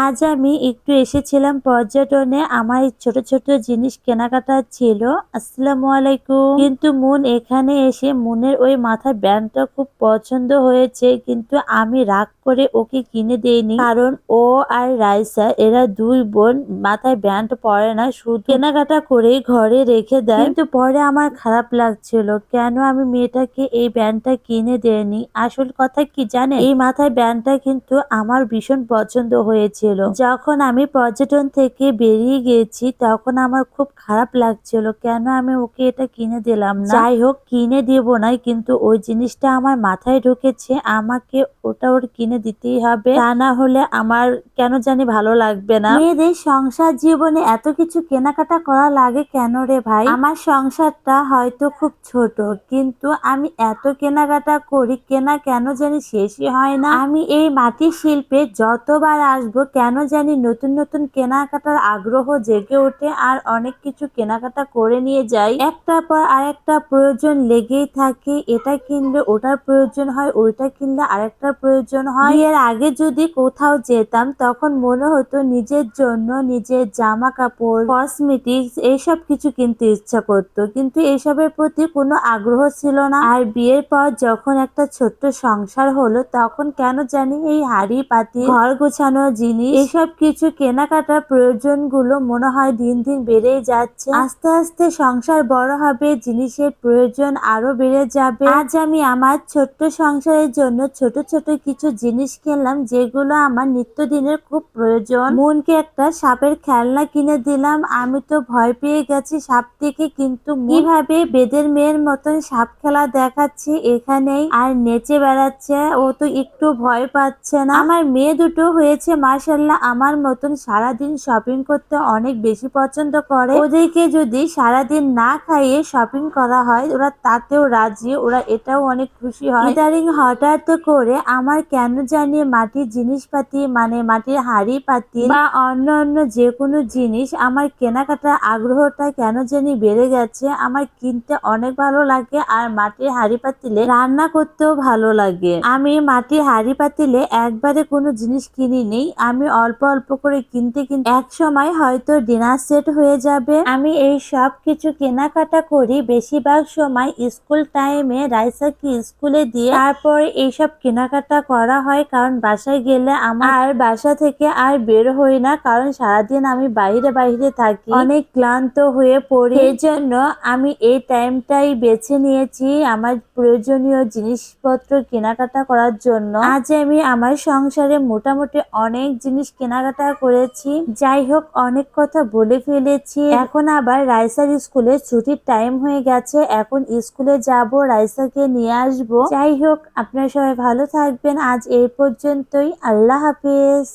আজ আমি একটু এসেছিলাম পর্যটনে। আমার এই ছোট, ছোট জিনিস কেনাকাটা ছিল। আসসালামু আলাইকুম। কিন্তু মুন এখানে এসে মুনের ওই মাথার ব্যান্ডটা খুব পছন্দ হয়েছে। কিন্তু আমি রাগ করে ওকে কিনে দেইনি। কারণ ও আর রাইসা এরা ২ বোন মাথায় ব্যান্ড পরে না। শুধু কেনাকাটা করেই ঘরে রেখে দেয়। কিন্তু পরে আমার খারাপ লাগছিল। কেন আমি মেয়েটাকে এই ব্যান্ডটা কিনে দেইনি। আসল কথা কি জানেন? এই মাথায় ব্যান্ডটা কিন্তু আমার ভীষণ পছন্দ হয়েছিল। যখন আমি পর্যটন থেকে বেরিয়ে গেছি তখন আমার খুব খারাপ লাগছিল। কেন আমি ওকে এটা কিনে দিলাম না। যাই হোক কিনে দেব না, কিন্তু ওই জিনিসটা আমার মাথায় ঢুকেছে আমাকে ওটা ওর কিনে দিতেই হবে। তা না হলে আমার কেন জানি ভালো লাগবে না। মেয়েদের সংসার জীবনে এত কিছু কেনাকাটা করা লাগে কেন রে ভাই? আমার সংসারটা হয়তো খুব ছোট, কিন্তু আমি এত কেনাকাটা করি, কেনা কেন জানি শেষই হয় না। আমি এই মাটির শিল্পে যতবার আসবো কেন জানি নতুন নতুন কেনাকাটার আগ্রহ জেগে ওঠে আর অনেক কিছু কেনাকাটা করে নিয়ে যাই। একটার পর আরেকটা প্রয়োজন লেগেই থাকে। এটা কিনলে ওটার প্রয়োজন হয়, ওইটা কিনলে আরেকটার প্রয়োজন হয়। এর আগে যদি কোথাও যেতাম তখন মনে হতো নিজের জন্য নিজের জামা কাপড়, কসমেটিক্স এইসব কিছু কিনতে ইচ্ছা করতো, কিন্তু এসবের প্রতি কোনো আগ্রহ ছিল না। আর বিয়ের পর যখন একটা ছোট্ট সংসার হলো তখন কেন জানি এই হাড়ি পাতিল, ঘর গোছানো জিনিস, এসব কিছু কেনাকাটার প্রয়োজনগুলো মনে হয় দিন দিন বেড়েই যাচ্ছে। আস্তে আস্তে সংসার বড় হবে, জিনিসের প্রয়োজন আরো বেড়ে যাবে। আজ আমি আমার ছোট্ট সংসারের জন্য ছোট ছোট কিছু জিনিস কিনলাম যেগুলো আমার নিত্যদিনের খুব প্রয়োজন। মনকে একটা সাপের খেলনা কিনে দিলাম। আমি তো ভয় পেয়ে গেছি সাপ থেকে, কিন্তু কিভাবে বেদের মেয়ের মতন সাপ খেলা দেখাচ্ছি এখানেই আর নেচে বেড়াচ্ছে। ও তো একটু ভয় পাচ্ছে না। আমার মেয়ে দুটো হয়েছে মাশাআল্লাহ আমার মতন, সারাদিন শপিং করতে অনেক বেশি পছন্দ করে। ওদেরকে যদি সারাদিন না খাইয়ে শপিং করা হয় ওরা তাতেও রাজি, ওরা এটাও অনেক খুশি হয়। ইদারিং হঠাৎ করে আমার কেন জানি মাটির জিনিসপাতি মানে মাটির হাড়ি পাতিল বা অন্য অন্য যে কোনো জিনিস আমার কেনাকাটার আগ্রহটা কেন জানি বেড়ে গেছে। আমার কিনতে অনেক ভালো লাগে আর মাটির হাড়ি পাতিলে রান্না করতেও ভালো লাগে। আমি মাটির হাড়ি পাতিলে একবারে কোনো জিনিস কিনিনি, আমি অল্প অল্প করে কিনতে কিনতে এক সময় হয়তো ডিনার সেট হয়ে যাবে। আমি এই সব কিছু কেনাকাটা করি বেশিরভাগ সময় স্কুল টাইমে রাইসাকে স্কুলে দিয়ে তারপরে এইসব কেনাকাটা করা হয়। কারণ বাসায় গেলে আমার বাসা থেকে আর বের হই না, কারণ সারাদিন আমি বাইরে বাইরে থাকি, অনেক ক্লান্ত হয়ে পড়ি। এই জন্য আমি এই টাইমটাই বেছে নিয়েছি আমার প্রয়োজনীয় জিনিসপত্র কেনাকাটা করার জন্য। আজ আমি আমার সংসারে মোটামুটি অনেক জিনিস কেনাকাটা করেছি। যাই হোক অনেক কথা বলে ফেলেছি। এখন আবার রাইসার স্কুলে ছুটির টাইম হয়ে গেছে, এখন স্কুলে যাব, রাইসাকে নিয়ে আসবো। যাই হোক আপনারা সবাই ভালো থাকবেন। আজ এই পর্যন্তই। আল্লাহ হাফেজ।